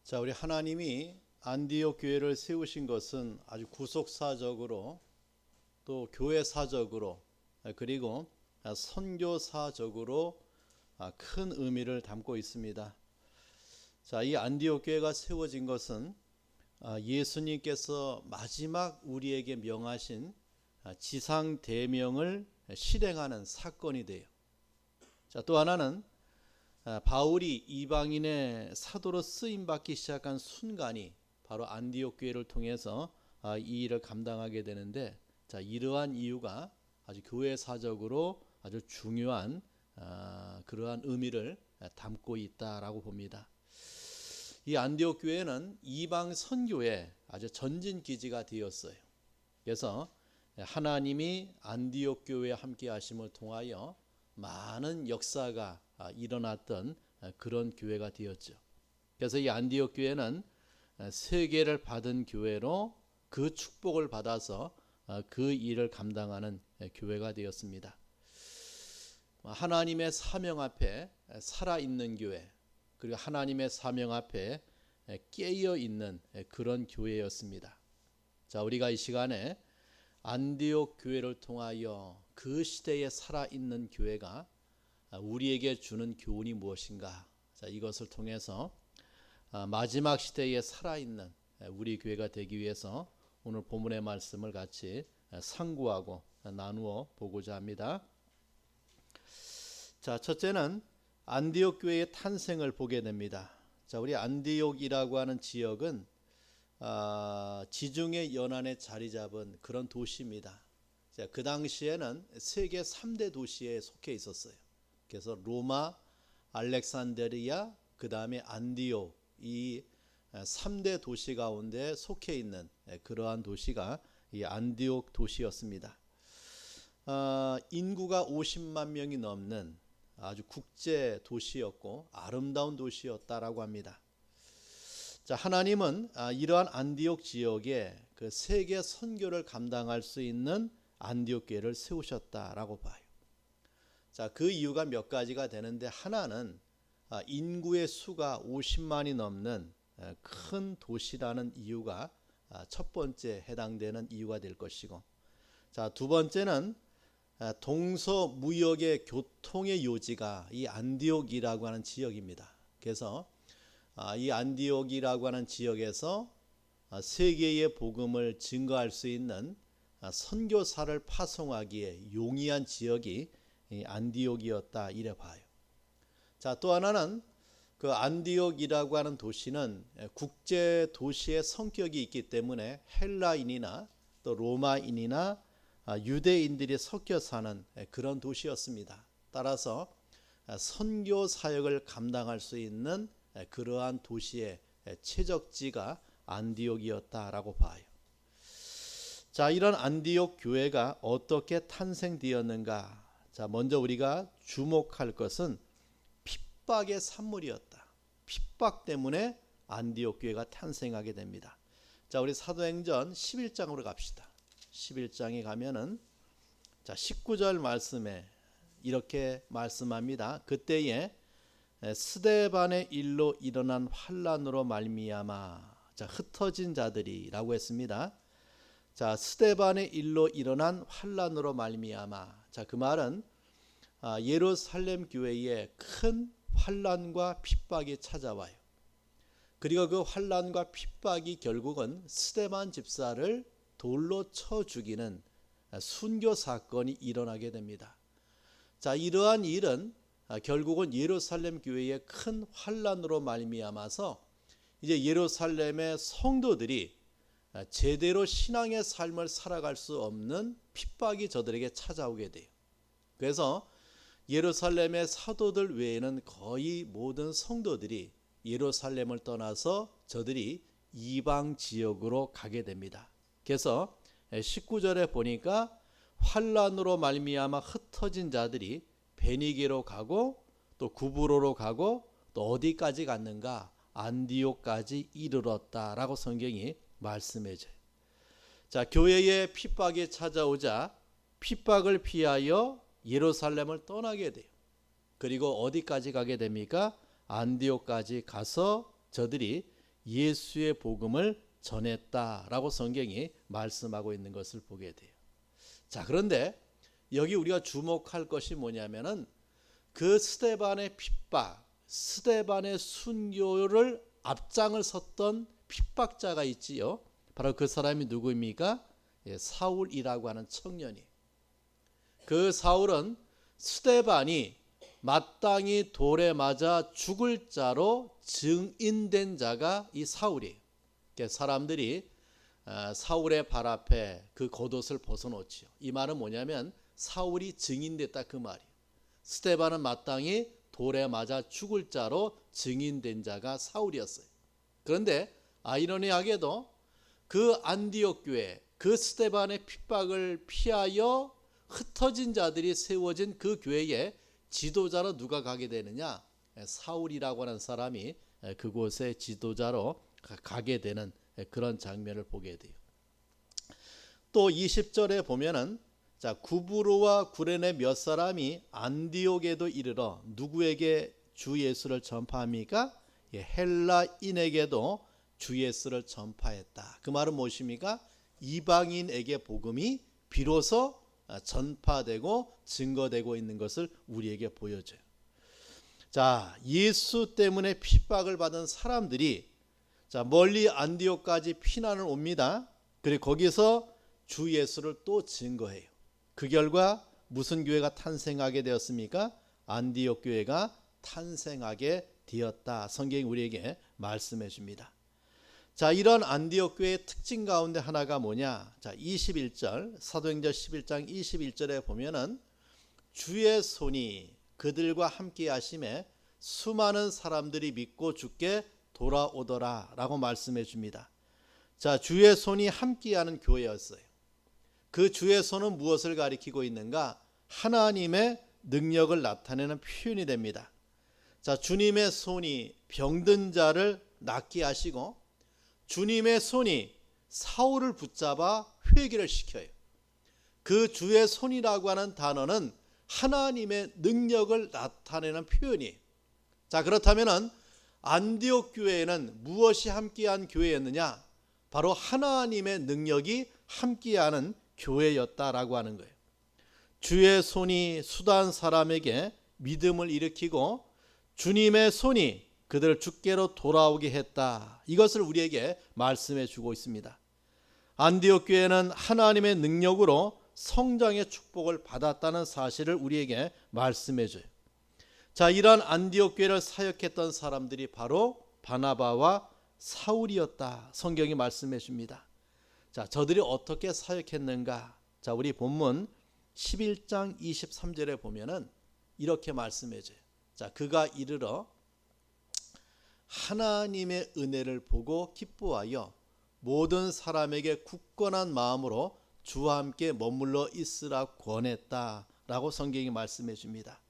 자, 우리 하나님이 안디옥 교회를 세우신 것은 아주 구속사적으로 또 교회사적으로 그리고 선교사적으로 큰 의미를 담고 있습니다. 자, 이 안디옥 교회가 세워진 것은 예수님께서 마지막 우리에게 명하신 지상 대명을 실행하는 사건이 돼요. 자, 또 하나는 바울이 이방인의 사도로 쓰임 받기 시작한 순간이 바로 안디옥 교회를 통해서 이 일을 감당하게 되는데, 자, 이러한 이유가 아주 교회사적으로 아주 중요한 그러한 의미를 담고 있다라고 봅니다. 이 안디옥 교회는 이방 선교의 아주 전진 기지가 되었어요. 그래서 하나님이 안디옥 교회에 함께 하심을 통하여 많은 역사가 일어났던 그런 교회가 되었죠. 그래서 이 안디옥 교회는 세계를 받은 교회로 그 축복을 받아서 그 일을 감당하는 교회가 되었습니다. 하나님의 사명 앞에 살아있는 교회, 그리고 하나님의 사명 앞에 깨어있는 그런 교회였습니다. 자, 우리가 이 시간에 안디옥 교회를 통하여 그 시대에 살아있는 교회가 우리에게 주는 교훈이 무엇인가? 자, 이것을 통해서 마지막 시대에 살아있는 우리 교회가 되기 위해서 오늘 본문의 말씀을 같이 상고하고 나누어 보고자 합니다. 자, 첫째는 안디옥 교회의 탄생을 보게 됩니다. 자, 우리 안디옥이라고 하는 지역은 지중해 연안에 자리 잡은 그런 도시입니다. 자, 그 당시에는 세계 3대 도시에 속해 있었어요. 그래서 로마, 알렉산드리아, 그 다음에 안디옥, 이 3대 도시 가운데 속해 있는 그러한 도시가 이 안디옥 도시였습니다. 인구가 50만 명이 넘는 아주 국제 도시였고 아름다운 도시였다라고 합니다. 자, 하나님은 이러한 안디옥 지역에 그 세계 선교를 감당할 수 있는 안디옥 교회를 세우셨다라고 봐요. 자, 그 이유가 몇 가지가 되는데, 하나는 인구의 수가 50만이 넘는 큰 도시라는 이유가 첫 번째 해당되는 이유가 될 것이고, 자, 두 번째는 동서무역의 교통의 요지가 이 안디옥이라고 하는 지역입니다. 그래서 이 안디옥이라고 하는 지역에서 세계의 복음을 증거할 수 있는 선교사를 파송하기에 용이한 지역이 안디옥이었다 이래 봐요. 자, 또 하나는 그 안디옥이라고 하는 도시는 국제 도시의 성격이 있기 때문에 헬라인이나 또 로마인이나 유대인들이 섞여 사는 그런 도시였습니다. 따라서 선교 사역을 감당할 수 있는 그러한 도시의 최적지가 안디옥이었다라고 봐요. 자, 이런 안디옥 교회가 어떻게 탄생되었는가? 자, 먼저 우리가 주목할 것은 핍박의 산물이었다. 핍박 때문에 안디옥 교회가 탄생하게 됩니다. 자, 우리 사도행전 11장으로 갑시다. 11장에 가면은 자, 19절 말씀에 이렇게 말씀합니다. 그때에 스데반의 일로 일어난 환란으로 말미암아, 자, 흩어진 자들이라고 했습니다. 자, 스데반의 일로 일어난 환란으로 말미암아. 자, 그 말은 예루살렘 교회에 큰 환란과 핍박이 찾아와요. 그리고 그 환란과 핍박이 결국은 스데반 집사를 돌로 쳐 죽이는 순교 사건이 일어나게 됩니다. 자, 이러한 일은 결국은 예루살렘 교회의 큰 환란으로 말미암아서 이제 예루살렘의 성도들이 제대로 신앙의 삶을 살아갈 수 없는 핍박이 저들에게 찾아오게 돼요. 그래서 예루살렘의 사도들 외에는 거의 모든 성도들이 예루살렘을 떠나서 저들이 이방 지역으로 가게 됩니다. 그래서 19절에 보니까 환란으로 말미암아 흩어진 자들이 베니게로 가고 또 구브로로 가고 또 어디까지 갔는가? 안디옥까지 이르렀다라고 성경이 말씀해줘요. 자, 교회에 핍박이 찾아오자 핍박을 피하여 예루살렘을 떠나게 돼요. 그리고 어디까지 가게 됩니까? 안디옥까지 가서 저들이 예수의 복음을 전했다라고 성경이 말씀하고 있는 것을 보게 돼요. 자, 그런데 여기 우리가 주목할 것이 뭐냐면은 그 스데반의 핍박, 스데반의 순교를 앞장을 섰던 핍박자가 있지요. 바로 그 사람이 누구입니까? 사울이라고 하는 청년이. 그 사울은 스데반이 마땅히 돌에 맞아 죽을 자로 증인된 자가 이 사울이에요. 사람들이 사울의 발 앞에 그 겉옷을 벗어놓지요. 이 말은 뭐냐면 사울이 증인됐다 그 말이에요. 스데반은 마땅히 돌에 맞아 죽을 자로 증인된 자가 사울이었어요. 그런데 아이러니하게도 그 안디옥 교회, 그 스데반의 핍박을 피하여 흩어진 자들이 세워진 그 교회에 지도자로 누가 가게 되느냐? 사울이라고 하는 사람이 그곳의 지도자로 가게 되는 그런 장면을 보게 돼요. 또 20절에 보면은 구브로와 구레네 몇 사람이 안디옥에도 이르러 누구에게 주 예수를 전파합니까? 헬라인에게도 주 예수를 전파했다. 그 말은 무엇입니까? 이방인에게 복음이 비로소 전파되고 증거되고 있는 것을 우리에게 보여줘요. 자, 예수 때문에 핍박을 받은 사람들이 멀리 안디옥까지 피난을 옵니다. 그리고 거기서 주 예수를 또 증거해요. 그 결과 무슨 교회가 탄생하게 되었습니까? 안디옥 교회가 탄생하게 되었다. 성경이 우리에게 말씀해 줍니다. 자, 이런 안디옥 교회의 특징 가운데 하나가 뭐냐? 자, 21절, 사도행전 11장 21절에 보면은 주의 손이 그들과 함께 하심에 수많은 사람들이 믿고 주께 돌아오더라 라고 말씀해 줍니다. 자, 주의 손이 함께하는 교회였어요. 그 주의 손은 무엇을 가리키고 있는가? 하나님의 능력을 나타내는 표현이 됩니다. 자, 주님의 손이 병든 자를 낫게 하시고 주님의 손이 사울을 붙잡아 회개를 시켜요. 그 주의 손이라고 하는 단어는 하나님의 능력을 나타내는 표현이에요. 자, 그렇다면은 안디옥 교회에는 무엇이 함께한 교회였느냐? 바로 하나님의 능력이 함께하는 교회였다라고 하는 거예요. 주의 손이 수단 사람에게 믿음을 일으키고 주님의 손이 그들을 주께로 돌아오게 했다. 이것을 우리에게 말씀해 주고 있습니다. 안디옥 교회는 하나님의 능력으로 성장의 축복을 받았다는 사실을 우리에게 말씀해 줘요. 자, 이러한 안디옥 교회를 사역했던 사람들이 바로 바나바와 사울이었다. 성경이 말씀해 줍니다. 자, 저들이 어떻게 사역했는가? 자, 우리 본문 11장 23절에 보면은 이렇게 말씀해 줘요. 자, 그가 이르러 하나님의 은혜를 보고 기뻐하여 모든 사람에게 굳건한 마음으로 주와 함께 머물러 있으라 권했다라고 성경이 말씀해 줍니다.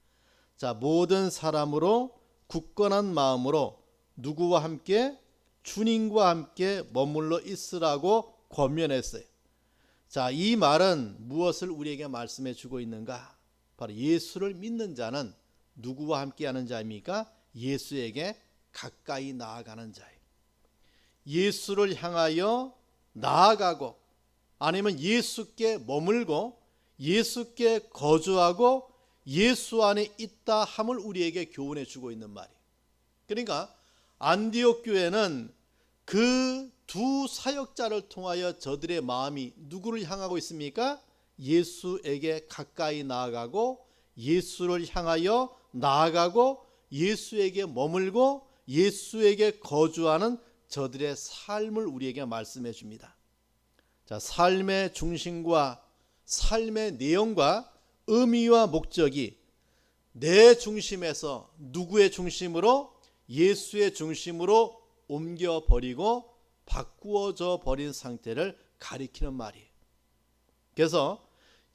자, 모든 사람으로 굳건한 마음으로 누구와 함께? 주님과 함께 머물러 있으라고 권면했어요. 자, 이 말은 무엇을 우리에게 말씀해 주고 있는가? 바로 예수를 믿는 자는 누구와 함께하는 자입니까? 예수에게 가까이 나아가는 자예요. 예수를 향하여 나아가고 아니면 예수께 머물고 예수께 거주하고 예수 안에 있다 함을 우리에게 교훈해 주고 있는 말이에요. 그러니까 안디옥 교회는 그 두 사역자를 통하여 저들의 마음이 누구를 향하고 있습니까? 예수에게 가까이 나아가고 예수를 향하여 나아가고 예수에게 머물고 예수에게 거주하는 저들의 삶을 우리에게 말씀해 줍니다. 자, 삶의 중심과 삶의 내용과 의미와 목적이 내 중심에서 누구의 중심으로? 예수의 중심으로 옮겨버리고 바꾸어져 버린 상태를 가리키는 말이에요. 그래서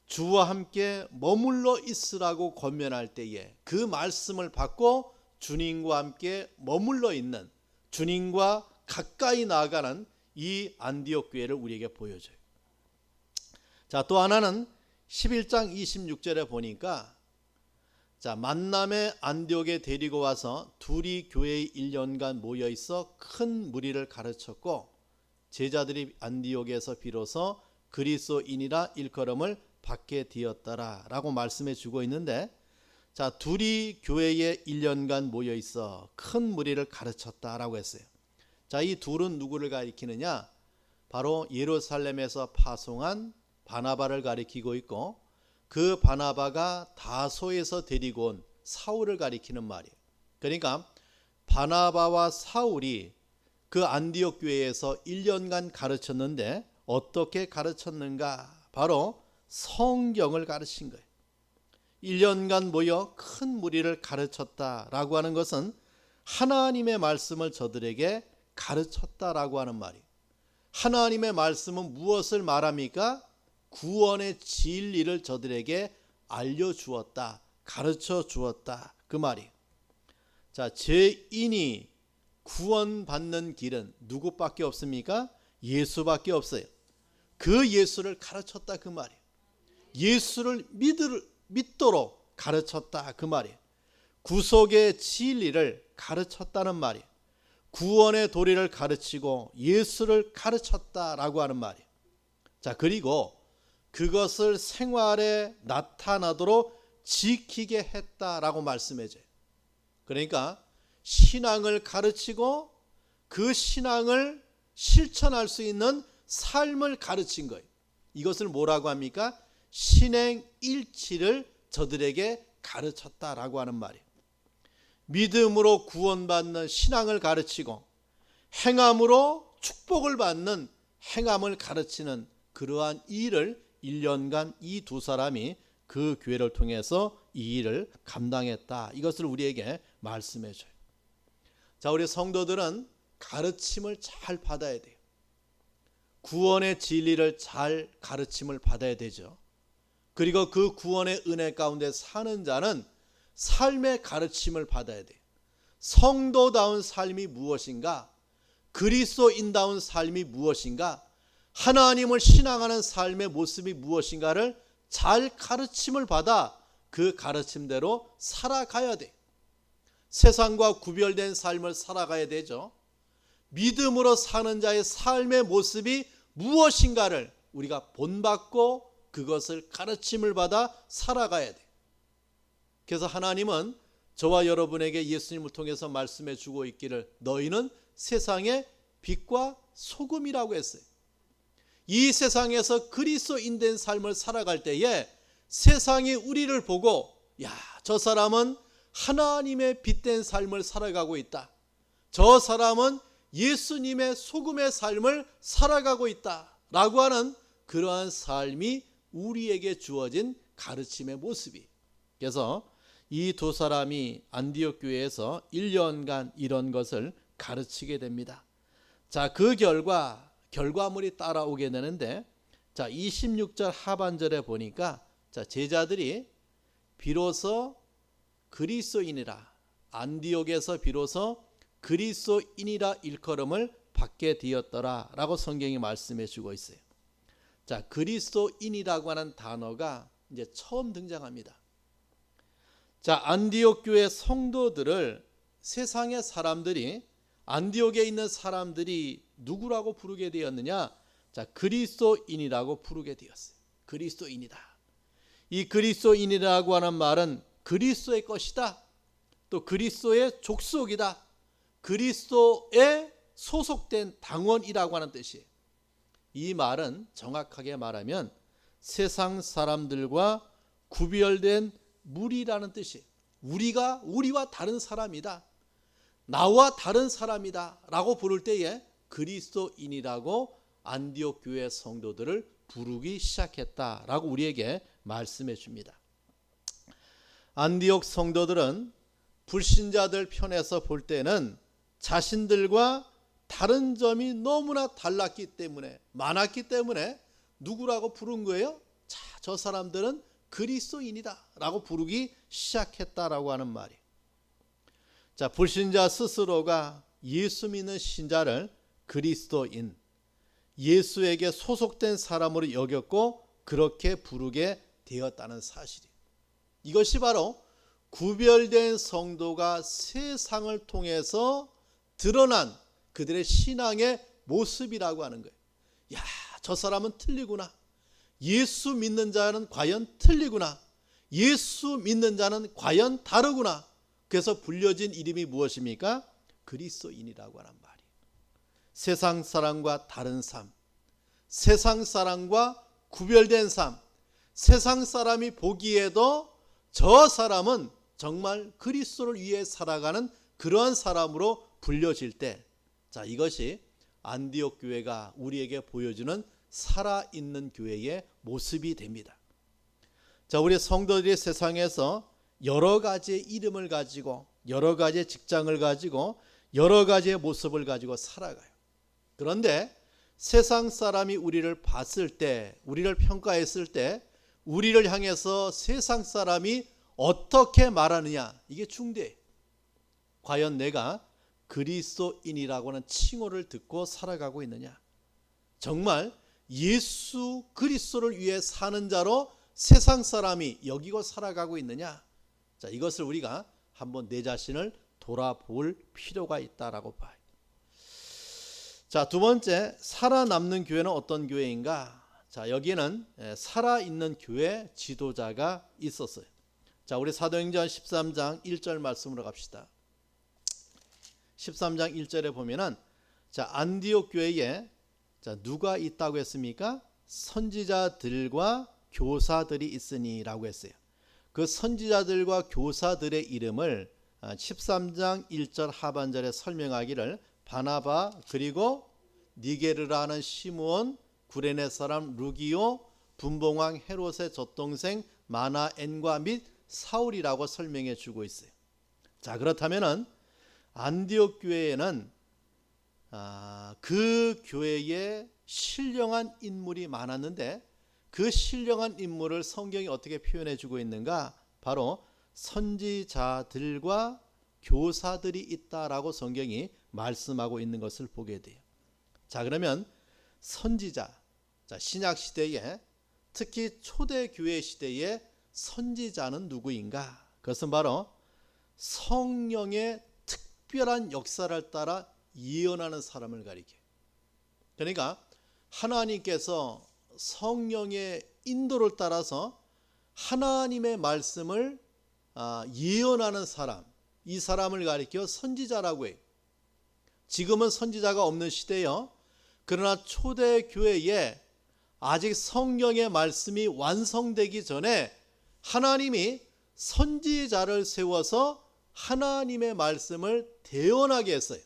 주와 함께 머물러 있으라고 권면할 때에 그 말씀을 받고 주님과 함께 머물러 있는, 주님과 가까이 나아가는 이 안디옥 교회를 우리에게 보여줘요. 자, 또 하나는 11장 26절에 보니까 자, 만남의 안디옥에 데리고 와서 둘이 교회에 1년간 모여 있어 큰 무리를 가르쳤고 제자들이 안디옥에서 비로소 그리스도인이라 일컬음을 받게 되었더라 라고 말씀해 주고 있는데, 자, 둘이 교회에 1년간 모여 있어 큰 무리를 가르쳤다라고 했어요. 자, 이 둘은 누구를 가리키느냐? 바로 예루살렘에서 파송한 바나바를 가리키고 있고, 그 바나바가 다소에서 데리고 온 사울을 가리키는 말이에요. 그러니까 바나바와 사울이 그 안디옥 교회에서 1년간 가르쳤는데 어떻게 가르쳤는가? 바로 성경을 가르친 거예요. 1년간 모여 큰 무리를 가르쳤다라고 하는 것은 하나님의 말씀을 저들에게 가르쳤다라고 하는 말이에요. 하나님의 말씀은 무엇을 말합니까? 구원의 진리를 저들에게 알려주었다, 가르쳐 주었다, 그 말이에요. 자, 죄인이 구원받는 길은 누구밖에 없습니까? 예수밖에 없어요. 그 예수를 가르쳤다, 그 말이에요. 예수를 믿도록 가르쳤다, 그 말이에요. 구속의 진리를 가르쳤다는 말이에요. 구원의 도리를 가르치고 예수를 가르쳤다라고 하는 말이에요. 자, 그리고 그것을 생활에 나타나도록 지키게 했다라고 말씀해줘요. 그러니까 신앙을 가르치고 그 신앙을 실천할 수 있는 삶을 가르친 거예요. 이것을 뭐라고 합니까? 신행일치를 저들에게 가르쳤다라고 하는 말이에요. 믿음으로 구원받는 신앙을 가르치고 행함으로 축복을 받는 행함을 가르치는 그러한 일을 1년간 이 두 사람이 그 교회를 통해서 이 일을 감당했다. 이것을 우리에게 말씀해 줘요. 자, 우리 성도들은 가르침을 잘 받아야 돼요. 구원의 진리를 잘 가르침을 받아야 되죠. 그리고 그 구원의 은혜 가운데 사는 자는 삶의 가르침을 받아야 돼요. 성도다운 삶이 무엇인가? 그리스도인다운 삶이 무엇인가? 하나님을 신앙하는 삶의 모습이 무엇인가를 잘 가르침을 받아 그 가르침대로 살아가야 돼. 세상과 구별된 삶을 살아가야 되죠. 믿음으로 사는 자의 삶의 모습이 무엇인가를 우리가 본받고 그것을 가르침을 받아 살아가야 돼. 그래서 하나님은 저와 여러분에게 예수님을 통해서 말씀해 주고 있기를 너희는 세상의 빛과 소금이라고 했어요. 이 세상에서 그리스도인 된 삶을 살아갈 때에 세상이 우리를 보고 야, 저 사람은 하나님의 빛된 삶을 살아가고 있다. 저 사람은 예수님의 소금의 삶을 살아가고 있다 라고 하는 그러한 삶이 우리에게 주어진 가르침의 모습이. 그래서 이 두 사람이 안디옥 교회에서 1년간 이런 것을 가르치게 됩니다. 자, 그 결과물이 따라오게 되는데, 자, 26절 하반절에 보니까 자, 제자들이 비로소 그리스도인이라, 안디옥에서 비로소 그리스도인이라 일컬음을 받게 되었더라 라고 성경이 말씀해 주고 있어요. 자, 그리스도인이라고 하는 단어가 이제 처음 등장합니다. 자, 안디옥 교회 성도들을 세상의 사람들이, 안디옥에 있는 사람들이 누구라고 부르게 되었느냐? 자, 그리스도인이라고 부르게 되었어요. 그리스도인이다. 이 그리스도인이라고 하는 말은 그리스도의 것이다. 또 그리스도의 족속이다. 그리스도에 소속된 당원이라고 하는 뜻이에요. 이 말은 정확하게 말하면 세상 사람들과 구별된 무리라는 뜻이에요. 우리와 다른 사람이다. 나와 다른 사람이다 라고 부를 때에 그리스도인이라고 안디옥 교회 성도들을 부르기 시작했다라고 우리에게 말씀해 줍니다. 안디옥 성도들은 불신자들 편에서 볼 때는 자신들과 다른 점이 너무나 달랐기 때문에, 많았기 때문에 누구라고 부른 거예요? 자, 저 사람들은 그리스도인이다 라고 부르기 시작했다라고 하는 말이. 자, 불신자 스스로가 예수 믿는 신자를 그리스도인, 예수에게 소속된 사람으로 여겼고 그렇게 부르게 되었다는 사실이. 이것이 바로 구별된 성도가 세상을 통해서 드러난 그들의 신앙의 모습이라고 하는 거예요. 야, 저 사람은 틀리구나. 예수 믿는 자는 과연 틀리구나. 예수 믿는 자는 과연 다르구나. 그래서 불려진 이름이 무엇입니까? 그리스도인이라고 하는 말이에요. 세상 사람과 다른 삶, 세상 사람과 구별된 삶, 세상 사람이 보기에도 저 사람은 정말 그리스도를 위해 살아가는 그러한 사람으로 불려질 때, 자, 이것이 안디옥 교회가 우리에게 보여주는 살아있는 교회의 모습이 됩니다. 자, 우리 성도들이 세상에서 여러 가지의 이름을 가지고, 여러 가지의 직장을 가지고, 여러 가지의 모습을 가지고 살아가요. 그런데 세상 사람이 우리를 봤을 때, 우리를 평가했을 때, 우리를 향해서 세상 사람이 어떻게 말하느냐, 이게 중대해요. 과연 내가 그리스도인이라고 하는 칭호를 듣고 살아가고 있느냐, 정말 예수 그리스도를 위해 사는 자로 세상 사람이 여기고 살아가고 있느냐, 자, 이것을 우리가 한번 내 자신을 돌아볼 필요가 있다라고 봐요. 자, 두 번째, 살아남는 교회는 어떤 교회인가? 자, 여기는 살아있는 교회 지도자가 있었어요. 자, 우리 사도행전 13장 1절 말씀으로 갑시다. 13장 1절에 보면은, 자, 안디옥 교회에 자, 누가 있다고 했습니까? 선지자들과 교사들이 있으니라고 했어요. 그 선지자들과 교사들의 이름을 13장 1절 하반절에 설명하기를 바나바, 그리고 니게르라는 시므온, 구레네 사람 루기오, 분봉왕 헤롯의 젖동생 마나엔과 및 사울이라고 설명해 주고 있어요. 자, 그렇다면은 안디옥 교회에는 그 교회에 신령한 인물이 많았는데, 그 신령한 인물을 성경이 어떻게 표현해 주고 있는가? 바로 선지자들과 교사들이 있다라고 성경이 말씀하고 있는 것을 보게 돼요. 자, 그러면 선지자, 자, 신약 시대에, 특히 초대교회 시대에 선지자는 누구인가? 그것은 바로 성령의 특별한 역사를 따라 예언하는 사람을 가리켜요. 그러니까 하나님께서 성령의 인도를 따라서 하나님의 말씀을 예언하는 사람, 이 사람을 가리켜 선지자라고 해요. 지금은 선지자가 없는 시대요. 그러나 초대교회에 아직 성령의 말씀이 완성되기 전에 하나님이 선지자를 세워서 하나님의 말씀을 대언하게 했어요.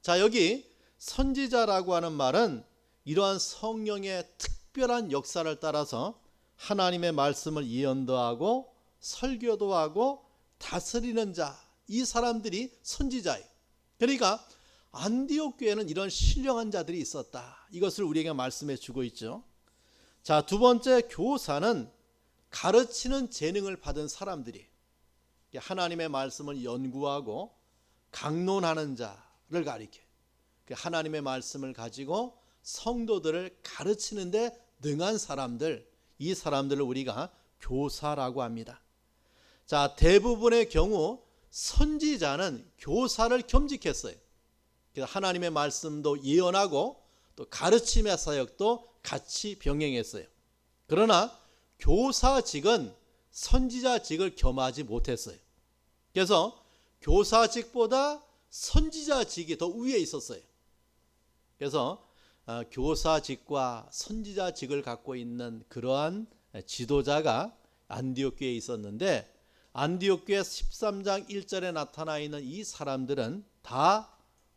자, 여기 선지자라고 하는 말은 이러한 성령의 특별한 역사를 따라서 하나님의 말씀을 예언도 하고 설교도 하고 다스리는 자, 이 사람들이 선지자예요. 그러니까 안디옥 교회는 이런 신령한 자들이 있었다, 이것을 우리에게 말씀해 주고 있죠. 자, 두 번째, 교사는 가르치는 재능을 받은 사람들이 하나님의 말씀을 연구하고 강론하는 자를 가리켜요. 하나님의 말씀을 가지고 성도들을 가르치는 데 능한 사람들, 이 사람들을 우리가 교사라고 합니다. 자, 대부분의 경우 선지자는 교사를 겸직했어요. 그래서 하나님의 말씀도 예언하고 또 가르침의 사역도 같이 병행했어요. 그러나 교사직은 선지자직을 겸하지 못했어요. 그래서 교사직보다 선지자직이 더 위에 있었어요. 그래서 교사직과 선지자직을 갖고 있는 그러한 지도자가 안디옥 교회에 있었는데, 안디옥 교회 13장 1절에 나타나 있는 이 사람들은 다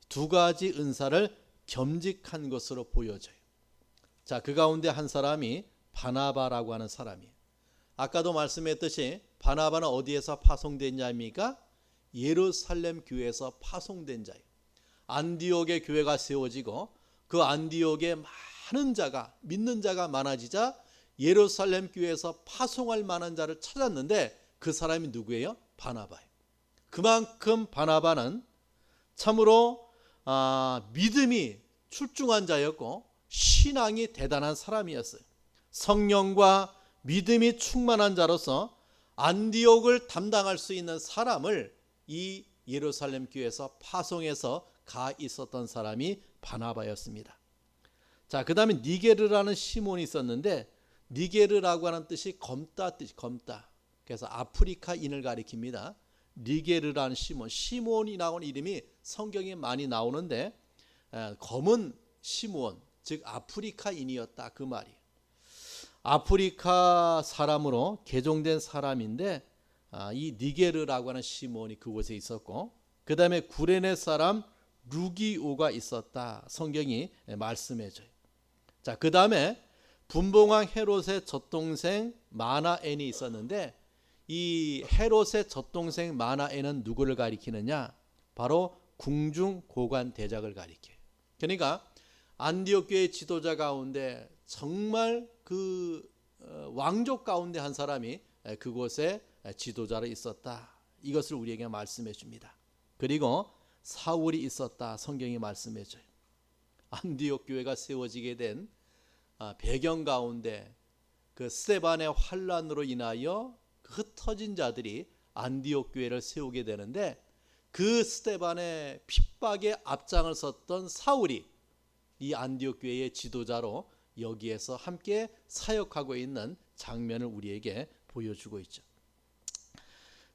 두 가지 은사를 겸직한 것으로 보여져요. 자, 그 가운데 한 사람이 바나바라고 하는 사람이에요. 아까도 말씀했듯이 바나바는 어디에서 파송된 자입니까? 예루살렘 교회에서 파송된 자예요. 안디옥의 교회가 세워지고 그 안디옥에 많은 자가, 믿는 자가 많아지자 예루살렘 교회에서 파송할 만한 자를 찾았는데, 그 사람이 누구예요? 바나바예요. 그만큼 바나바는 참으로 믿음이 출중한 자였고 신앙이 대단한 사람이었어요. 성령과 믿음이 충만한 자로서 안디옥을 담당할 수 있는 사람을 이 예루살렘 교회에서 파송해서 가 있었던 사람이 바나바였습니다. 자, 그 다음에 니게르라는 시몬이 있었는데, 니게르라고 하는 뜻이 검다 뜻이 검다. 그래서 아프리카인을 가리킵니다. 니게르라는 시몬, 시몬이 나오는 이름이 성경에 많이 나오는데, 검은 시몬, 즉 아프리카인이었다, 그 말이에요. 아프리카 사람으로 개종된 사람인데, 이 니게르라고 하는 시몬이 그곳에 있었고, 그 다음에 구레네 사람 루기오가 있었다, 성경이 말씀해줘요. 자, 그 다음에 분봉왕 헤롯의 젖동생 마나엔이 있었는데, 이 헤롯의 젖동생 마나엔은 누구를 가리키느냐? 바로 궁중 고관 대작을 가리켜요. 그러니까 안디옥 교회 지도자 가운데 정말 그 왕족 가운데 한 사람이 그곳에 지도자로 있었다, 이것을 우리에게 말씀해 줍니다. 그리고 사울이 있었다, 성경이 말씀해 줘요. 안디옥 교회가 세워지게 된 배경 가운데 그 스데반의 환란으로 인하여 흩어진 자들이 안디옥 교회를 세우게 되는데, 그 스데반의 핍박에 앞장을 섰던 사울이 이 안디옥 교회의 지도자로 여기에서 함께 사역하고 있는 장면을 우리에게 보여주고 있죠.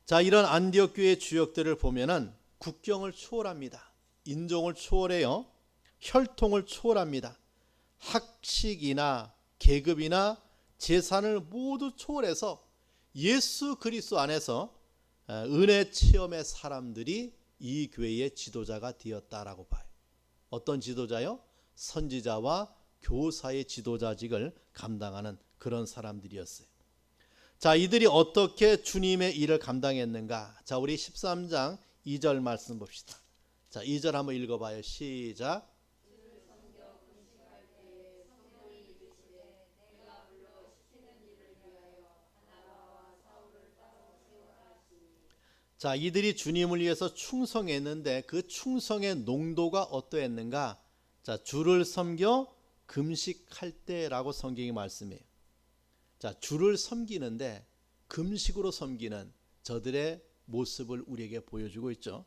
자, 이런 안디옥 교회의 주역들을 보면은 국경을 초월합니다. 인종을 초월해요. 혈통을 초월합니다. 학식이나 계급이나 재산을 모두 초월해서 예수 그리스도 안에서 은혜 체험의 사람들이 이 교회의 지도자가 되었다라고 봐요. 어떤 지도자요? 선지자와 교사의 지도자직을 감당하는 그런 사람들이었어요. 자, 이들이 어떻게 주님의 일을 감당했는가? 자, 우리 13장 2절 말씀 봅시다. 자, 2절 한번 읽어봐요. 시작. 자, 이들이 주님을 위해서 충성했는데 그 충성의 농도가 어떠했는가? 자, 주를 섬겨 금식할 때라고 성경이 말씀해요. 자, 주를 섬기는데 금식으로 섬기는 저들의 모습을 우리에게 보여주고 있죠.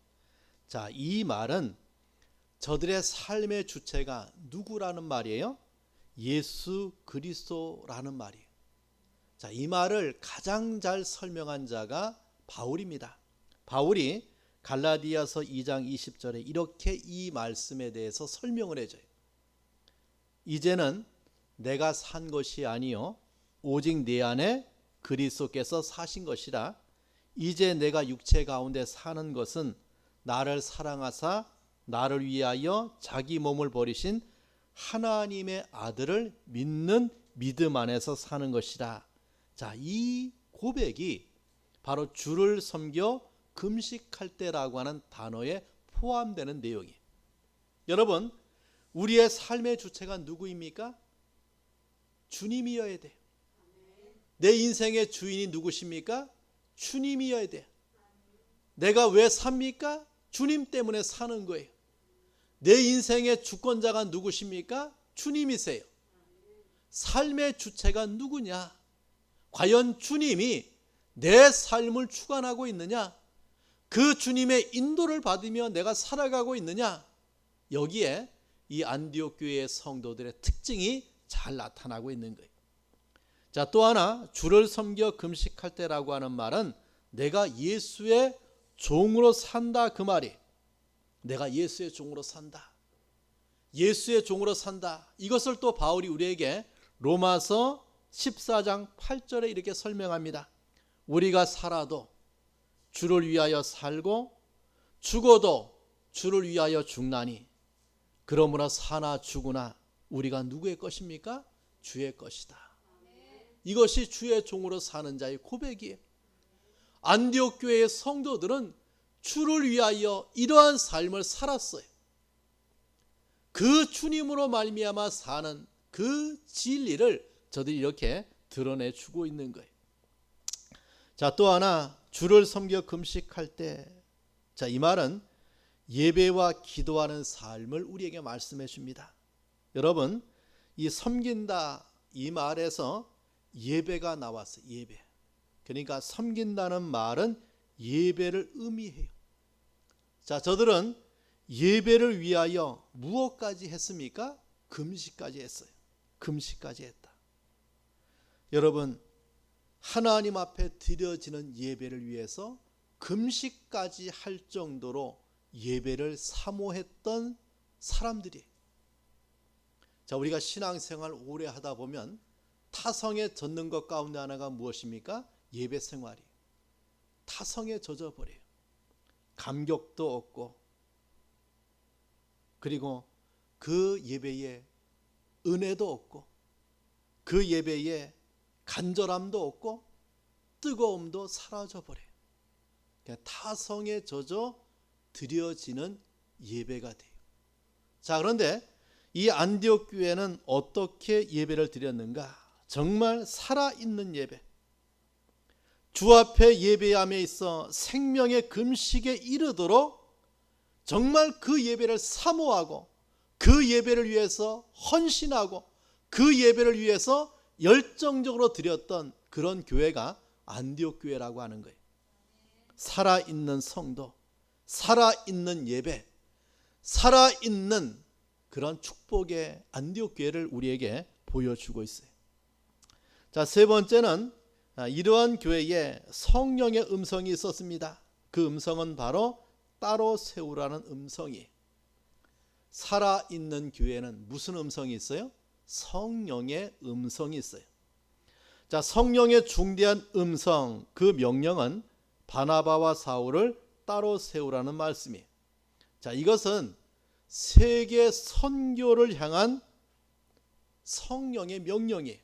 자, 이 말은 저들의 삶의 주체가 누구라는 말이에요? 예수 그리스도라는 말이에요. 자, 이 말을 가장 잘 설명한 자가 바울입니다. 바울이 갈라디아서 2장 20절에 이렇게 이 말씀에 대해서 설명을 해줘요. 이제는 내가 산 것이 아니요 오직 내 안에 그리스도께서 사신 것이라. 이제 내가 육체 가운데 사는 것은 나를 사랑하사 나를 위하여 자기 몸을 버리신 하나님의 아들을 믿는 믿음 안에서 사는 것이라. 자, 이 고백이 바로 주를 섬겨 금식할 때라고 하는 단어에 포함되는 내용이에요. 여러분, 우리의 삶의 주체가 누구입니까? 주님이어야 돼요. 내 인생의 주인이 누구십니까? 주님이어야 돼요. 내가 왜 삽니까? 주님 때문에 사는 거예요. 내 인생의 주권자가 누구십니까? 주님이세요. 삶의 주체가 누구냐? 과연 주님이 내 삶을 주관하고 있느냐? 그 주님의 인도를 받으며 내가 살아가고 있느냐? 여기에 이 안디옥 교회의 성도들의 특징이 잘 나타나고 있는 거예요. 자, 또 하나, 주를 섬겨 금식할 때라고 하는 말은 내가 예수의 종으로 산다, 그 말이. 내가 예수의 종으로 산다. 예수의 종으로 산다. 이것을 또 바울이 우리에게 로마서 14장 8절에 이렇게 설명합니다. 우리가 살아도 주를 위하여 살고 죽어도 주를 위하여 죽나니 그러므로 사나 죽으나 우리가 누구의 것입니까? 주의 것이다. 이것이 주의 종으로 사는 자의 고백이에요. 안디옥 교회의 성도들은 주를 위하여 이러한 삶을 살았어요. 그 주님으로 말미암아 사는 그 진리를 저들이 이렇게 드러내주고 있는 거예요. 자, 또 하나, 주를 섬겨 금식할 때, 자, 이 말은 예배와 기도하는 삶을 우리에게 말씀해 줍니다. 여러분, 이 섬긴다 이 말에서 예배가 나왔어요. 예배. 그러니까 섬긴다는 말은 예배를 의미해요. 자, 저들은 예배를 위하여 무엇까지 했습니까? 금식까지 했어요. 금식까지 했다. 여러분, 하나님 앞에 드려지는 예배를 위해서 금식까지 할 정도로 예배를 사모했던 사람들이. 자, 우리가 신앙생활 오래 하다 보면 타성에 젖는 것 가운데 하나가 무엇입니까? 예배 생활이. 타성에 젖어버려요. 감격도 없고, 그리고 그 예배에 은혜도 없고, 그 예배에 간절함도 없고, 뜨거움도 사라져버려요. 타성에 젖어 드려지는 예배가 돼요. 자, 그런데 이 안디옥 교회는 어떻게 예배를 드렸는가? 정말 살아있는 예배, 주 앞에 예배함에 있어 생명의 금식에 이르도록 정말 그 예배를 사모하고 그 예배를 위해서 헌신하고 그 예배를 위해서 열정적으로 드렸던 그런 교회가 안디옥 교회라고 하는 거예요. 살아있는 성도, 살아있는 예배, 살아있는 그런 축복의 안디옥 교회를 우리에게 보여주고 있어요. 자, 세 번째는 이러한 교회에 성령의 음성이 있었습니다. 그 음성은 바로 따로 세우라는 음성이. 살아있는 교회는 무슨 음성이 있어요? 성령의 음성이 있어요. 자, 성령의 중대한 음성, 그 명령은 바나바와 사울을 따로 세우라는 말씀이에요. 자, 이것은 세계 선교를 향한 성령의 명령이에요.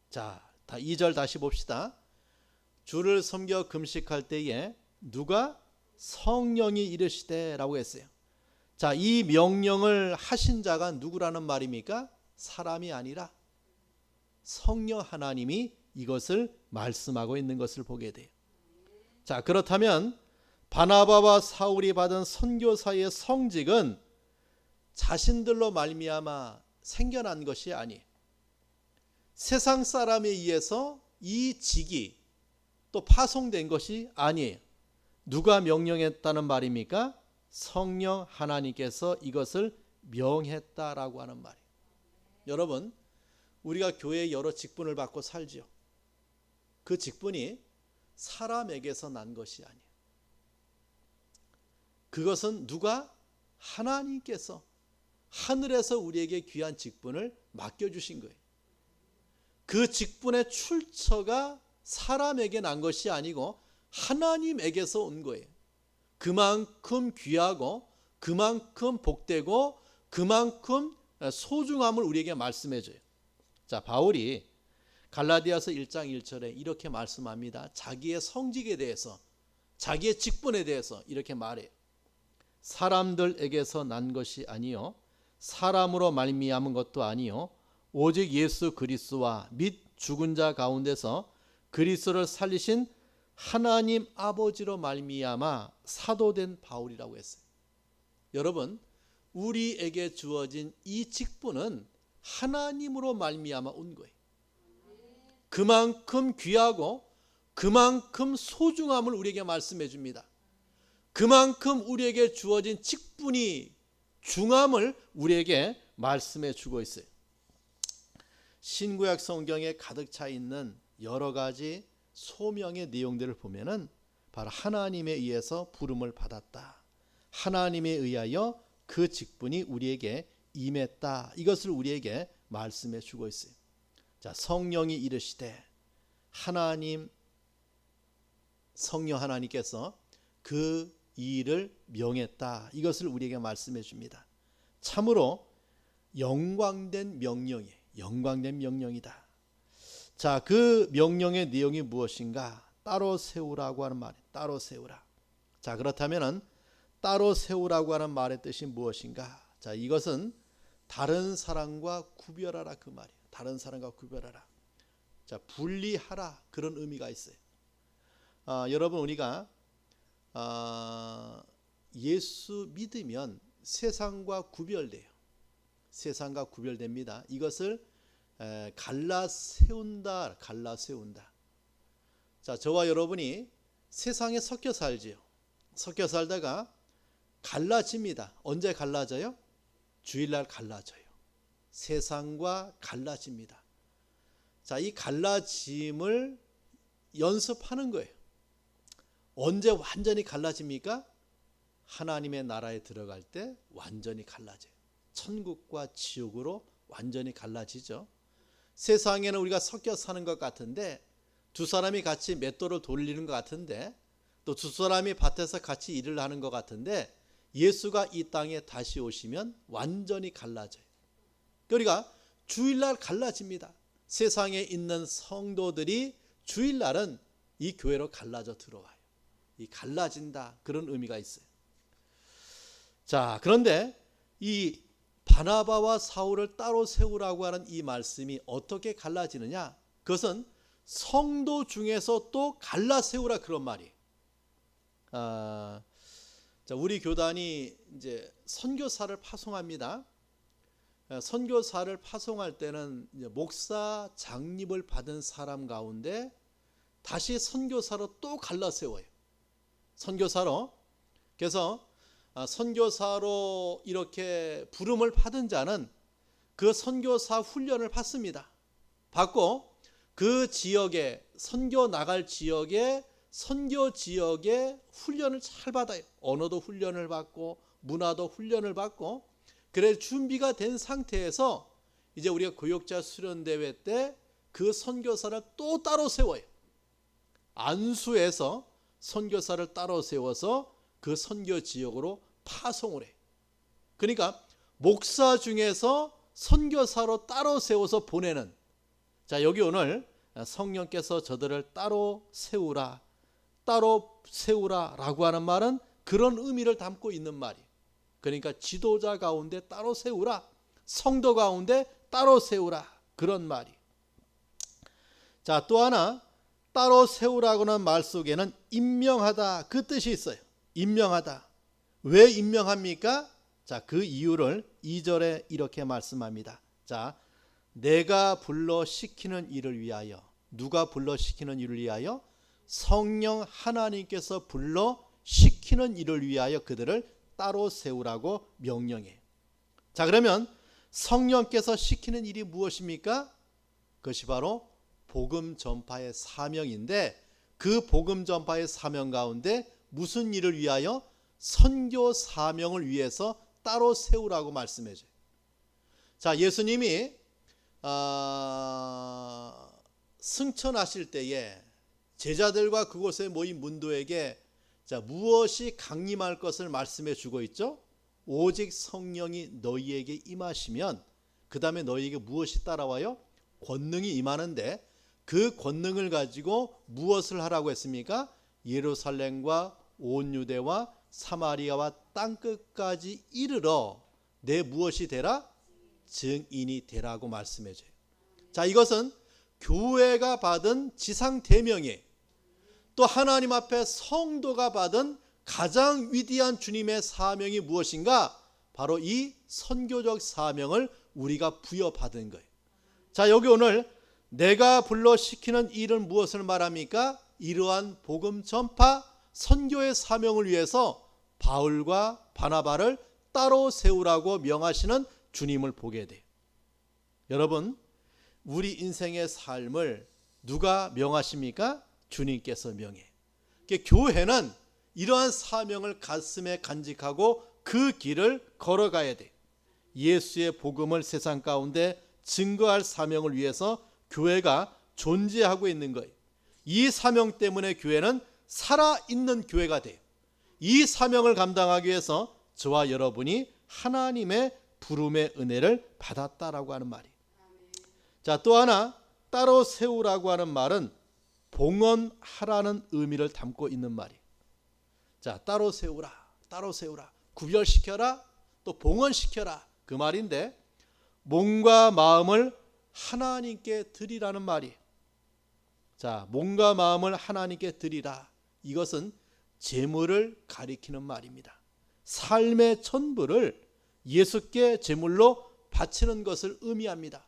자, 2절 다시 봅시다. 주를 섬겨 금식할 때에 누가? 성령이 이르시되 라고 했어요. 자, 이 명령을 하신 자가 누구라는 말입니까? 사람이 아니라 성령 하나님이 이것을 말씀하고 있는 것을 보게 돼요. 자, 그렇다면 바나바와 사울이 받은 선교사의 성직은 자신들로 말미암아 생겨난 것이 아니에요. 세상 사람에 의해서 이 직이 또 파송된 것이 아니에요. 누가 명령했다는 말입니까? 성령 하나님께서 이것을 명했다라고 하는 말이에요. 여러분, 우리가 교회에 여러 직분을 받고 살죠. 그 직분이 사람에게서 난 것이 아니에요. 그것은 누가? 하나님께서 하늘에서 우리에게 귀한 직분을 맡겨주신 거예요. 그 직분의 출처가 사람에게 난 것이 아니고 하나님에게서 온 거예요. 그만큼 귀하고 그만큼 복되고 그만큼 소중함을 우리에게 말씀해 줘요. 자, 바울이 갈라디아서 1장 1절에 이렇게 말씀합니다. 자기의 성직에 대해서, 자기의 직분에 대해서 이렇게 말해요. 사람들에게서 난 것이 아니요 사람으로 말미암은 것도 아니요 오직 예수 그리스도와 및 죽은 자 가운데서 그리스도를 살리신 하나님 아버지로 말미암아 사도된 바울이라고 했어요. 여러분, 우리에게 주어진 이 직분은 하나님으로 말미암아 온 거예요. 그만큼 귀하고 그만큼 소중함을 우리에게 말씀해 줍니다. 그만큼 우리에게 주어진 직분이 중함을 우리에게 말씀해 주고 있어요. 신구약 성경에 가득 차 있는 여러 가지 소명의 내용들을 보면은 바로 하나님에 의해서 부름을 받았다. 하나님에 의하여 그 직분이 우리에게 임했다. 이것을 우리에게 말씀해 주고 있어요. 자, 성령이 이르시되 하나님, 성령 하나님께서 그 일을 명했다. 이것을 우리에게 말씀해 줍니다. 참으로 영광된 명령이에요. 영광된 명령이다. 자, 그 명령의 내용이 무엇인가? 따로 세우라고 하는 말이에요. 따로 세우라. 자, 그렇다면은 따로 세우라고 하는 말의 뜻이 무엇인가? 자, 이것은 다른 사람과 구별하라 그 말이에요. 다른 사람과 구별하라. 자, 분리하라 그런 의미가 있어요. 여러분, 우리가 예수 믿으면 세상과 구별돼요. 세상과 구별됩니다. 이것을 갈라 세운다. 갈라 세운다. 자, 저와 여러분이 세상에 섞여 살지요. 섞여 살다가 갈라집니다. 언제 갈라져요? 주일날 갈라져요. 세상과 갈라집니다. 자, 이 갈라짐을 연습하는 거예요. 언제 완전히 갈라집니까? 하나님의 나라에 들어갈 때 완전히 갈라져요. 천국과 지옥으로 완전히 갈라지죠. 세상에는 우리가 섞여 사는 것 같은데, 두 사람이 같이 맷돌을 돌리는 것 같은데, 또 두 사람이 밭에서 같이 일을 하는 것 같은데, 예수가 이 땅에 다시 오시면 완전히 갈라져요. 그러니까 주일날 갈라집니다. 세상에 있는 성도들이 주일날은 이 교회로 갈라져 들어와요. 이 갈라진다, 그런 의미가 있어요. 자, 그런데 이 바나바와 사울을 따로 세우라고 하는 이 말씀이 어떻게 갈라지느냐? 그것은 성도 중에서 또 갈라 세우라, 그런 말이에요. 자, 우리 교단이 이제 선교사를 파송합니다. 선교사를 파송할 때는 이제 목사 장립을 받은 사람 가운데 다시 선교사로 또 갈라 세워요. 선교사로. 그래서 선교사로 이렇게 부름을 받은 자는 그 선교사 훈련을 받습니다. 받고 그 지역에, 선교 나갈 지역에, 선교 지역에 훈련을 잘 받아요. 언어도 훈련을 받고 문화도 훈련을 받고, 그래 준비가 된 상태에서 이제 우리가 구역자 수련대회 때 그 선교사를 또 따로 세워요. 안수해서 선교사를 따로 세워서 그 선교 지역으로 파송을 해요. 그러니까 목사 중에서 선교사로 따로 세워서 보내는, 자, 여기 오늘 성령께서 저들을 따로 세우라, 따로 세우라라고 하는 말은 그런 의미를 담고 있는 말이에요. 그러니까 지도자 가운데 따로 세우라, 성도 가운데 따로 세우라, 그런 말이. 자, 또 하나 따로 세우라고는 말 속에는 임명하다, 그 뜻이 있어요. 임명하다. 왜 임명합니까? 자, 그 이유를 2절에 이렇게 말씀합니다. 자, 내가 불러 시키는 일을 위하여. 누가 불러 시키는 일을 위하여? 성령 하나님께서 불러 시키는 일을 위하여 그들을 따로 세우라고 명령해. 자, 그러면 성령께서 시키는 일이 무엇입니까? 그것이 바로 복음 전파의 사명인데, 그 복음 전파의 사명 가운데 무슨 일을 위하여? 선교 사명을 위해서 따로 세우라고 말씀해 줘요. 자, 예수님이 승천하실 때에 제자들과 그곳에 모인 문도에게 자, 무엇이 강림할 것을 말씀해 주고 있죠? 오직 성령이 너희에게 임하시면, 그 다음에 너희에게 무엇이 따라와요? 권능이 임하는데, 그 권능을 가지고 무엇을 하라고 했습니까? 예루살렘과 온 유대와 사마리아와 땅끝까지 이르러 내 무엇이 되라? 증인이 되라고 말씀해 줘요. 자, 이것은 교회가 받은 지상 대명이에요. 또 하나님 앞에 성도가 받은 가장 위대한 주님의 사명이 무엇인가? 바로 이 선교적 사명을 우리가 부여받은 거예요. 자, 여기 오늘 내가 불러 시키는 일은 무엇을 말합니까? 이러한 복음 전파 선교의 사명을 위해서 바울과 바나바를 따로 세우라고 명하시는 주님을 보게 돼요. 여러분, 우리 인생의 삶을 누가 명하십니까? 주님께서 명해. 교회는 이러한 사명을 가슴에 간직하고 그 길을 걸어가야 돼. 예수의 복음을 세상 가운데 증거할 사명을 위해서 교회가 존재하고 있는 거예요. 이 사명 때문에 교회는 살아있는 교회가 돼요. 이 사명을 감당하기 위해서 저와 여러분이 하나님의 부름의 은혜를 받았다라고 하는 말이에요. 자, 또 하나 따로 세우라고 하는 말은 봉헌하라는 의미를 담고 있는 말이에요. 자, 따로 세우라, 따로 세우라, 구별시켜라, 또 봉헌시켜라, 그 말인데, 몸과 마음을 하나님께 드리라는 말이에요. 자, 몸과 마음을 하나님께 드리라, 이것은 제물을 가리키는 말입니다. 삶의 전부를 예수께 제물로 바치는 것을 의미합니다.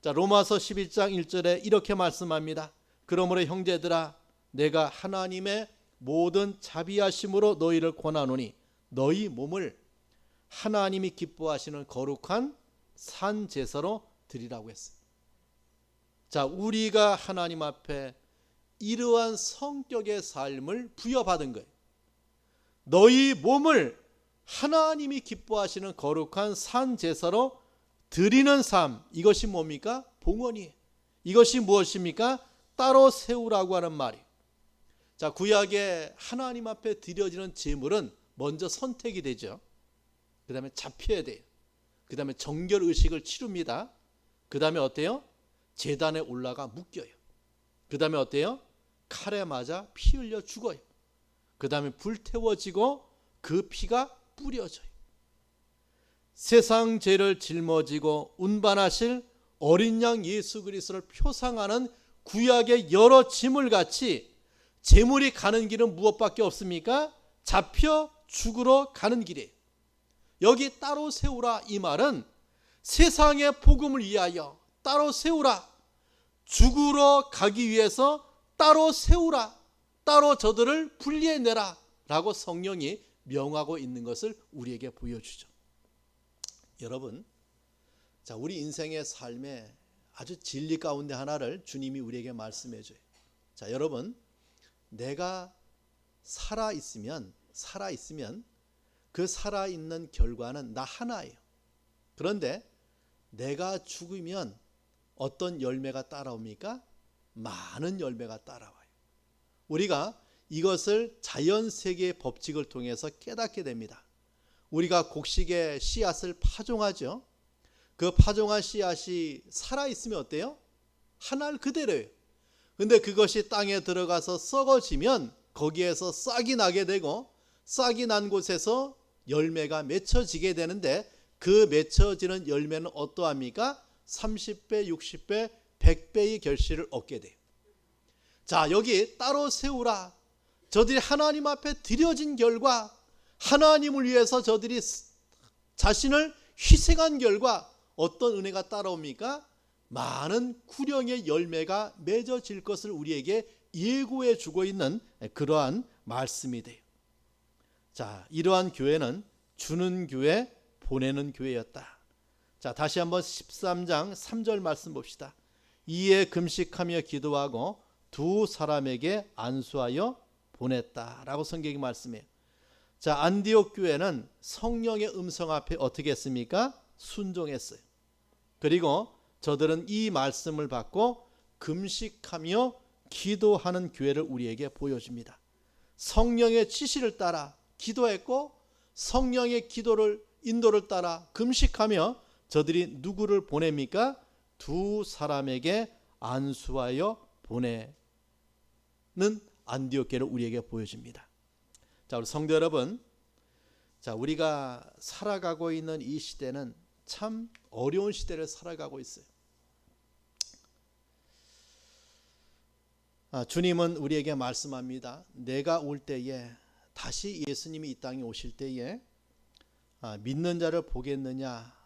자, 로마서 11장 1절에 이렇게 말씀합니다. 그러므로 형제들아, 내가 하나님의 모든 자비하심으로 너희를 권하노니 너희 몸을 하나님이 기뻐하시는 거룩한 산 제사로 드리라고 했어요. 자, 우리가 하나님 앞에 이러한 성격의 삶을 부여받은 거예요. 너희 몸을 하나님이 기뻐하시는 거룩한 산 제사로 드리는 삶, 이것이 뭡니까? 봉헌이에요. 이것이 무엇입니까? 따로 세우라고 하는 말이에요. 자, 구약에 하나님 앞에 드려지는 제물은 먼저 선택이 되죠. 그 다음에 잡혀야 돼요. 그 다음에 정결의식을 치릅니다. 그 다음에 어때요? 제단에 올라가 묶여요. 그 다음에 어때요? 칼에 맞아 피 흘려 죽어요. 그 다음에 불태워지고 그 피가 뿌려져요. 세상 죄를 짊어지고 운반하실 어린 양 예수 그리스도를 표상하는 구약의 여러 짐을 같이 제물이 가는 길은 무엇밖에 없습니까? 잡혀 죽으러 가는 길이에요. 여기 따로 세우라 이 말은 세상의 복음을 위하여 따로 세우라, 죽으러 가기 위해서 따로 세우라, 따로 저들을 분리해내라 라고 성령이 명하고 있는 것을 우리에게 보여주죠. 여러분, 자, 우리 인생의 삶에 아주 진리 가운데 하나를 주님이 우리에게 말씀해 줘요. 자, 여러분, 내가 살아있으면 그 살아있는 결과는 나 하나예요. 그런데 내가 죽으면 어떤 열매가 따라옵니까? 많은 열매가 따라와요. 우리가 이것을 자연세계의 법칙을 통해서 깨닫게 됩니다. 우리가 곡식의 씨앗을 파종하죠. 그 파종한 씨앗이 살아있으면 어때요? 하나를 그대로예요. 근데 그것이 땅에 들어가서 썩어지면 거기에서 싹이 나게 되고 싹이 난 곳에서 열매가 맺혀지게 되는데 그 맺혀지는 열매는 어떠합니까? 30배, 60배, 100배의 결실을 얻게 돼요. 자, 여기 따로 세우라. 저들이 하나님 앞에 드려진 결과, 하나님을 위해서 저들이 자신을 희생한 결과 어떤 은혜가 따라옵니까? 많은 구령의 열매가 맺어질 것을 우리에게 예고해 주고 있는 그러한 말씀이 돼요. 자, 이러한 교회는 주는 교회, 보내는 교회였다. 자, 다시 한번 13장 3절 말씀 봅시다. 이에 금식하며 기도하고 두 사람에게 안수하여 보냈다라고 성경이 말씀해요. 자, 안디옥 교회는 성령의 음성 앞에 어떻게 했습니까? 순종했어요. 그리고 저들은 이 말씀을 받고 금식하며 기도하는 교회를 우리에게 보여줍니다. 성령의 지시를 따라 기도했고 성령의 인도를 따라 금식하며 저들이 누구를 보냅니까? 두 사람에게 안수하여 보내는 안디옥 교회를 우리에게 보여줍니다. 자, 우리 성도 여러분, 자, 우리가 살아가고 있는 이 시대는 참 어려운 시대를 살아가고 있어요. 주님은 우리에게 말씀합니다. 내가 올 때에, 다시 예수님이 이 땅에 오실 때에 믿는 자를 보겠느냐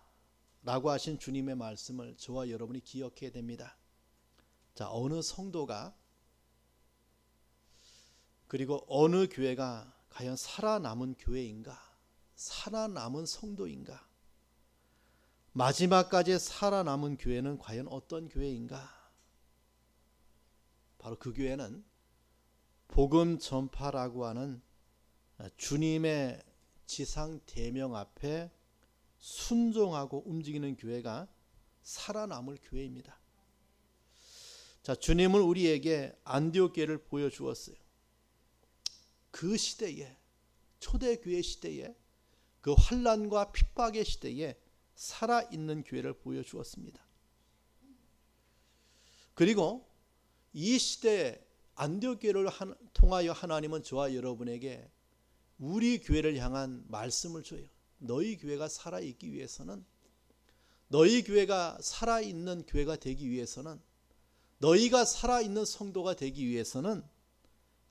라고 하신 주님의 말씀을 저와 여러분이 기억해야 됩니다. 자, 어느 성도가, 그리고 어느 교회가 과연 살아남은 교회인가, 살아남은 성도인가, 마지막까지 살아남은 교회는 과연 어떤 교회인가? 바로 그 교회는 복음 전파라고 하는 주님의 지상 대명 앞에 순종하고 움직이는 교회가 살아남을 교회입니다. 자, 주님은 우리에게 안디옥 교회를 보여주었어요. 그 시대에, 초대교회 시대에, 그 환난과 핍박의 시대에 살아있는 교회를 보여주었습니다. 그리고 이 시대에 안디옥 교회를 통하여 하나님은 저와 여러분에게 우리 교회를 향한 말씀을 줘요. 너희 교회가 살아있기 위해서는, 너희 교회가 살아있는 교회가 되기 위해서는, 너희가 살아있는 성도가 되기 위해서는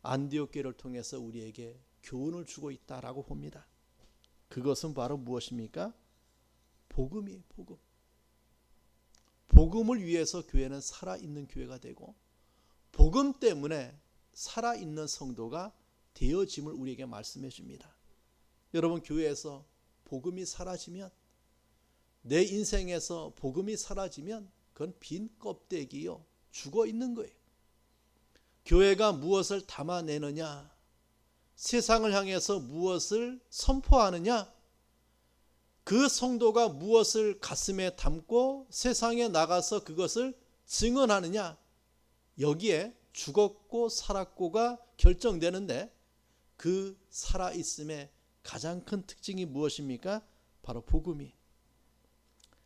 안디옥 교회를 통해서 우리에게 교훈을 주고 있다라고 봅니다. 그것은 바로 무엇입니까? 복음이에요. 복음. 복음을 위해서 교회는 살아있는 교회가 되고, 복음 때문에 살아있는 성도가 되어짐을 우리에게 말씀해 줍니다. 여러분, 교회에서 복음이 사라지면, 내 인생에서 복음이 사라지면 그건 빈 껍데기요, 죽어 있는 거예요. 교회가 무엇을 담아내느냐, 세상을 향해서 무엇을 선포하느냐, 그 성도가 무엇을 가슴에 담고 세상에 나가서 그것을 증언하느냐, 여기에 죽었고 살았고가 결정되는데, 그 살아있음의 가장 큰 특징이 무엇입니까? 바로 복음이.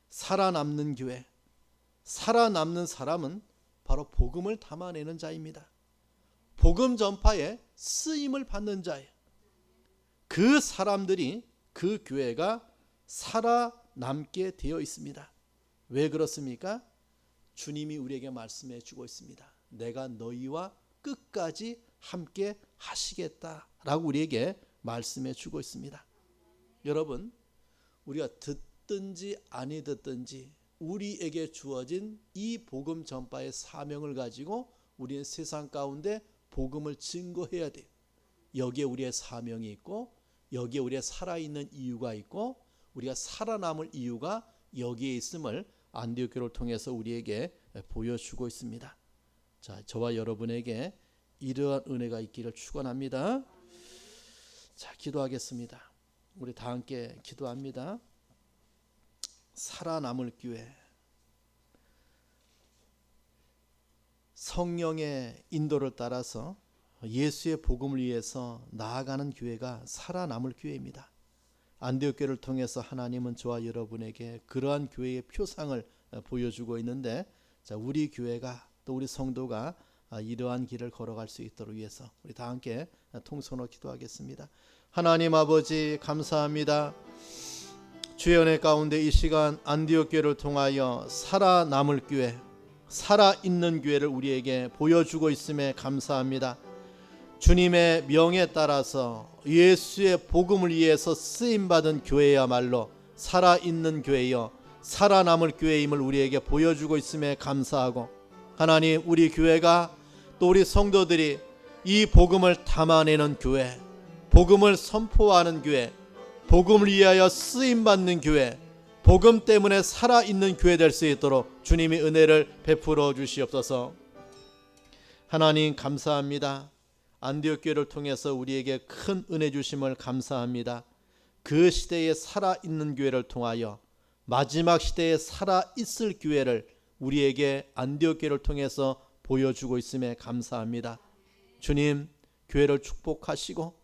살아남는 교회, 살아남는 사람은 바로 복음을 담아내는 자입니다. 복음 전파에 쓰임을 받는 자예요. 그 사람들이, 그 교회가 살아남게 되어 있습니다. 왜 그렇습니까? 주님이 우리에게 말씀해 주고 있습니다. 내가 너희와 끝까지 함께 하시겠다라고 우리에게 말씀해 주고 있습니다. 여러분, 우리가 듣든지 아니 듣든지 우리에게 주어진 이 복음 전파의 사명을 가지고 우리는 세상 가운데 복음을 증거해야 돼요. 여기에 우리의 사명이 있고, 여기에 우리의 살아있는 이유가 있고, 우리가 살아남을 이유가 여기에 있음을 안디옥 교회를 통해서 우리에게 보여주고 있습니다. 자, 저와 여러분에게 이러한 은혜가 있기를 축원합니다. 자, 기도하겠습니다. 우리 다 함께 기도합니다. 살아남을 교회, 성령의 인도를 따라서 예수의 복음을 위해서 나아가는 교회가 살아남을 교회입니다. 안디옥 교회를 통해서 하나님은 저와 여러분에게 그러한 교회의 표상을 보여주고 있는데, 자, 우리 교회가 또 우리 성도가 이러한 길을 걸어갈 수 있도록 위해서 우리 다 함께 통성으로 기도하겠습니다. 하나님 아버지, 감사합니다. 주의 은혜 가운데 이 시간 안디옥 교회를 통하여 살아남을 교회, 살아있는 교회를 우리에게 보여주고 있음에 감사합니다. 주님의 명에 따라서 예수의 복음을 위해서 쓰임받은 교회야말로 살아있는 교회여 살아남을 교회임을 우리에게 보여주고 있음에 감사하고, 하나님, 우리 교회가 또 우리 성도들이 이 복음을 담아내는 교회, 복음을 선포하는 교회, 복음을 위하여 쓰임받는 교회, 복음 때문에 살아있는 교회 될 수 있도록 주님이 은혜를 베풀어 주시옵소서. 하나님 감사합니다. 안디옥 교회를 통해서 우리에게 큰 은혜 주심을 감사합니다. 그 시대에 살아있는 교회를 통하여 마지막 시대에 살아있을 교회를 우리에게 안디옥 교회를 통해서 보여주고 있음에 감사합니다. 주님, 교회를 축복하시고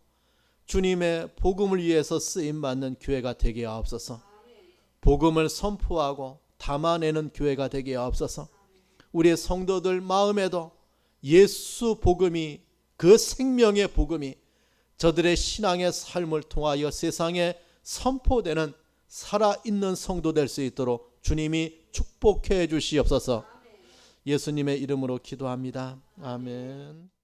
주님의 복음을 위해서 쓰임받는 교회가 되게 하옵소서. 복음을 선포하고 담아내는 교회가 되게 하옵소서. 우리의 성도들 마음에도 예수 복음이, 그 생명의 복음이 저들의 신앙의 삶을 통하여 세상에 선포되는 살아있는 성도 될 수 있도록 주님이 축복해 주시옵소서. 예수님의 이름으로 기도합니다. 아멘.